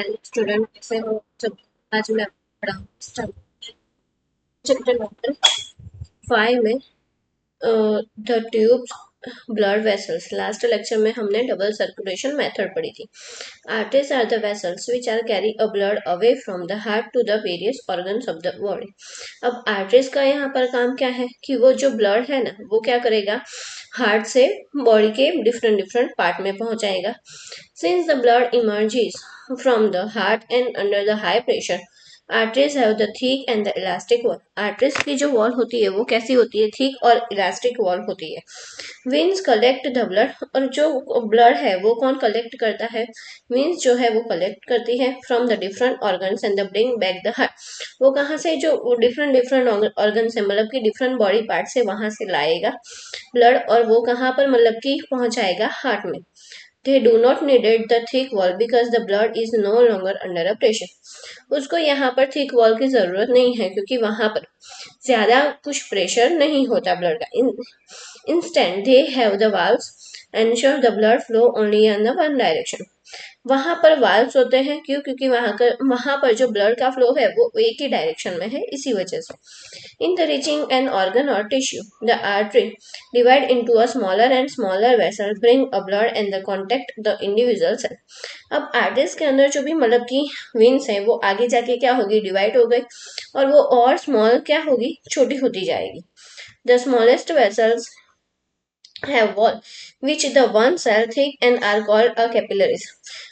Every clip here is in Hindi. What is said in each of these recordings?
हेलो स्टूडेंट, कैसे हो? जब आज मैं पढ़ाऊँ चैप्टर नंबर 5 में the tubes blood vessels. Last lecture में हमने डबल सर्कुलेशन मेथड पढ़ी थी। Arteries are the vessels which are carry a blood away from the heart to the various organs of the body. अब आर्टरीज का यहाँ पर काम क्या है कि वो जो ब्लड है ना, वो क्या करेगा, हार्ट से बॉडी के डिफरेंट डिफरेंट पार्ट में पहुंचाएगा। Since the blood emerges from the heart and under the high pressure, arteries have the thick and the elastic wall. Arteries की जो wall होती है वो कैसी होती है? thick और elastic wall होती है। Veins collect the blood, और जो blood है वो कौन collect करता है? Veins जो है वो collect करती है from the different organs and the bring back the heart. वो कहाँ से, जो different different organs है, मतलब कि different body parts से वहां से लाएगा blood, और वो कहाँ पर मतलब कि पहुंचाएगा heart में। They do not needed the thick wall because the blood is no longer under a pressure. उसको यहाँ पर thick wall की जरूरत नहीं है क्योंकि वहां पर ज्यादा कुछ प्रेशर नहीं होता ब्लड का। Instead, they have the valves ensure the blood flow only in the one direction. वहां पर वाल्व्स होते हैं, क्यों? क्योंकि वहां पर जो ब्लड का फ्लो है वो एक ही डायरेक्शन में है, इसी वजह से। In the reaching an organ or tissue, the artery divide into a smaller and smaller vessel, bring a blood and the contact the individual cell. अब आर्टरीज के अंदर जो भी मतलब की वेन्स है वो आगे जाके क्या होगी, डिवाइड हो गई, और वो और स्मॉल क्या होगी, छोटी होती जाएगी। The smallest vessels have wall which the one cell thick and are called a capillaries.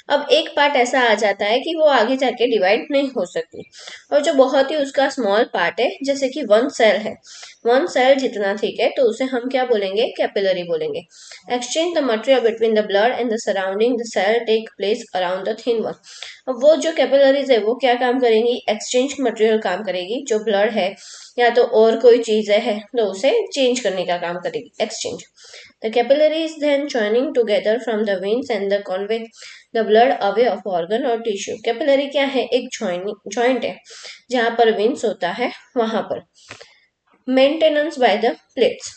अब एक पार्ट ऐसा आ जाता है कि वो आगे जाके डिवाइड नहीं हो सकती, और जो बहुत ही उसका स्मॉल पार्ट है, जैसे कि वन सेल है, वन सेल जितना थिक है, तो उसे हम क्या बोलेंगे, कैपिलरी बोलेंगे। Exchange the material between the blood and the surrounding the cell take place around the thin one. अब वो जो कैपिलरीज है वो क्या काम करेंगी, एक्सचेंज मटेरियल काम करेगी, जो ब्लड है या तो और कोई चीज है तो उसे चेंज करने का काम करेगी, exchange. The capillaries then joining together from the veins and the convey the blood away of organ or tissue. Capillary क्या है, एक जॉइंट है जहां पर वेन्स होता है वहां पर। Maintenance by the plates.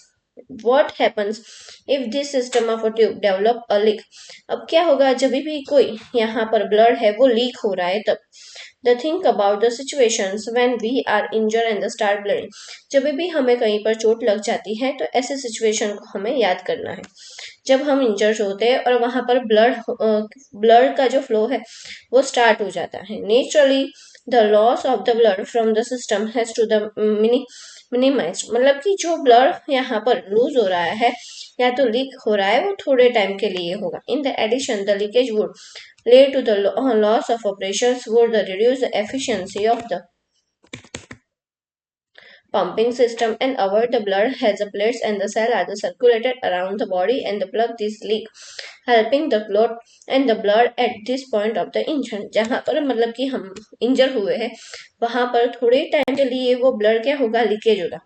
What happens if this system of a tube develop a leak? अब क्या होगा जब भी कोई यहाँ पर ब्लड है वो लीक हो रहा है तब। The think about the situations when we are injured and the start bleeding. जब भी हमें कहीं पर चोट लग जाती है तो ऐसे सिचुएशन को हमें याद करना है। जब हम इंजर्ड होते हैं और वहां पर ब्लड का जो फ्लो है वो स्टार्ट हो जाता है। Naturally the loss of the blood from the system has to the minimise, मतलब कि जो ब्लड यहाँ पर लूज हो रहा है या तो लीक हो रहा है वो थोड़े टाइम के लिए होगा। In the addition the leakage would lead to the loss of operations would reduce the efficiency of the pumping system and avoid the blood as the plates and the cell are circulated around the body and the plug this leak, helping the clot and the blood at this point of the injury. जहाँ पर मतलब कि हम इंजर हुए हैं वहां पर थोड़े टाइम के लिए वो ब्लड क्या होगा, लीकेज होगा,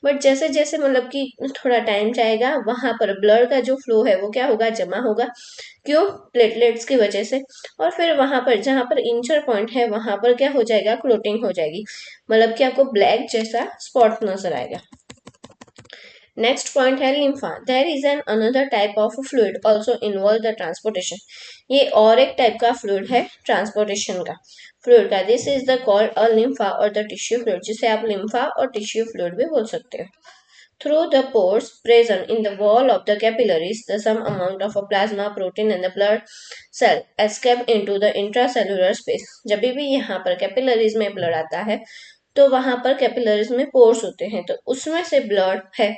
बट जैसे जैसे मतलब कि थोड़ा टाइम जाएगा वहां पर ब्लड का जो फ्लो है वो क्या होगा, जमा होगा। क्यों? प्लेटलेट्स की वजह से। और फिर वहां पर जहां पर इंचर पॉइंट है वहां पर क्या हो जाएगा, क्लोटिंग हो जाएगी, मतलब कि आपको ब्लैक जैसा स्पॉट नजर आएगा। नेक्स्ट पॉइंट है lymph. There is an another type of fluid also involve the transportation. ये और एक टाइप का फ्लूइड है ट्रांसपोर्टेशन का, फ्लूइड का। This is the called a lymph और द टिश्यू फ्लूइड, जिसे आप लिम्फा और टिश्यू फ्लूइड भी बोल सकते हो। Through the pores present in the wall of the capillaries, the some amount of a plasma, protein and the blood cell escape into the intracellular space. जब भी यहाँ पर कैपिलरीज में ब्लड आता है तो वहां पर कैपिलरीज में पोर्स होते हैं, तो उसमें से ब्लड है,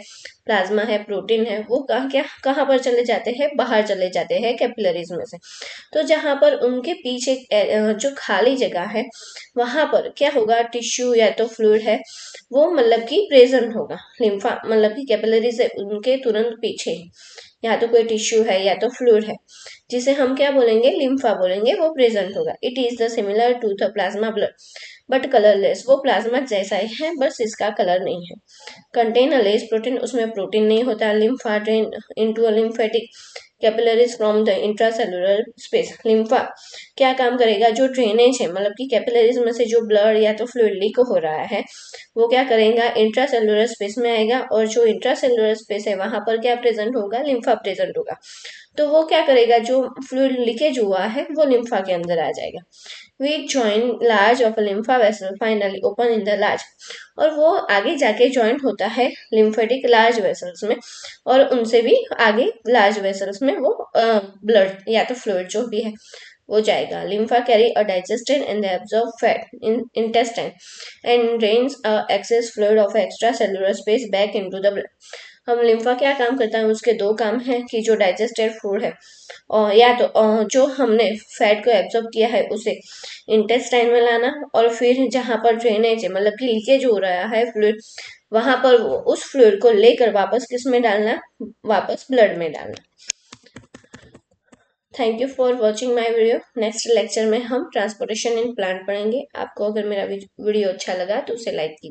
प्लाज्मा है, प्रोटीन है, वो कहाँ पर चले जाते हैं, बाहर चले जाते हैं कैपिलरीज में से। तो जहां पर उनके पीछे जो खाली जगह है वहां पर क्या होगा, टिश्यू या तो फ्लूइड है वो मतलब कि प्रेजेंट होगा। लिम्फा मतलब कि कैपिलरीज है उनके तुरंत पीछे या तो कोई टिश्यू है या तो फ्लूइड है, जिसे हम क्या बोलेंगे, लिम्फा बोलेंगे, वो प्रेजेंट होगा। It is the similar to the plasma blood but colourless. वो प्लाज्मा जैसा ही है बस इसका कलर नहीं है। कंटेन अ लेस प्रोटीन, उसमें प्रोटीन नहीं होता। Lymph drain into a lymphatic capillaries from the intracellular space. Lymph क्या काम करेगा, जो ड्रेनेज है मतलब कि कैपिलरीज में से जो ब्लड या तो फ्लूइड लीक हो रहा है वो क्या करेगा, इंट्रासेलुलर स्पेस में आएगा, और जो इंट्रासेलुलर स्पेस है वहां पर क्या प्रेजेंट होगा, लिम्फा प्रेजेंट होगा। तो वो क्या करेगा, जो फ्लूइड लीकेज हुआ है वो लिम्फा के अंदर आ जाएगा। We join large of lymph vessel finally open in the large, और वो आगे जाके ज्वाइंट होता है लिम्फेटिक लार्ज वेसल्स में, और उनसे भी आगे लार्ज वेसल्स में वो ब्लड या तो फ्लूइड जो भी है वो जाएगा। Lymph carry a digested and absorb fat in intestine and drains excess fluid of extra cellular space back into the blood. हम लिम्फा क्या काम करता है, उसके दो काम है कि जो डाइजेस्टेड फूड है और या तो जो हमने फैट को एब्जॉर्ब किया है उसे इंटेस्टाइन में लाना, और फिर जहाँ पर ड्रेनेज है मतलब कि लीकेज हो रहा है फ्लूइड, वहां पर उस फ्लूइड को लेकर वापस किस में डालना, वापस ब्लड में डालना। Thank you for watching my video. Next lecture में हम ट्रांसपोर्टेशन इन प्लांट पढ़ेंगे। आपको अगर मेरा वीडियो अच्छा लगा तो उसे लाइक कीजिए।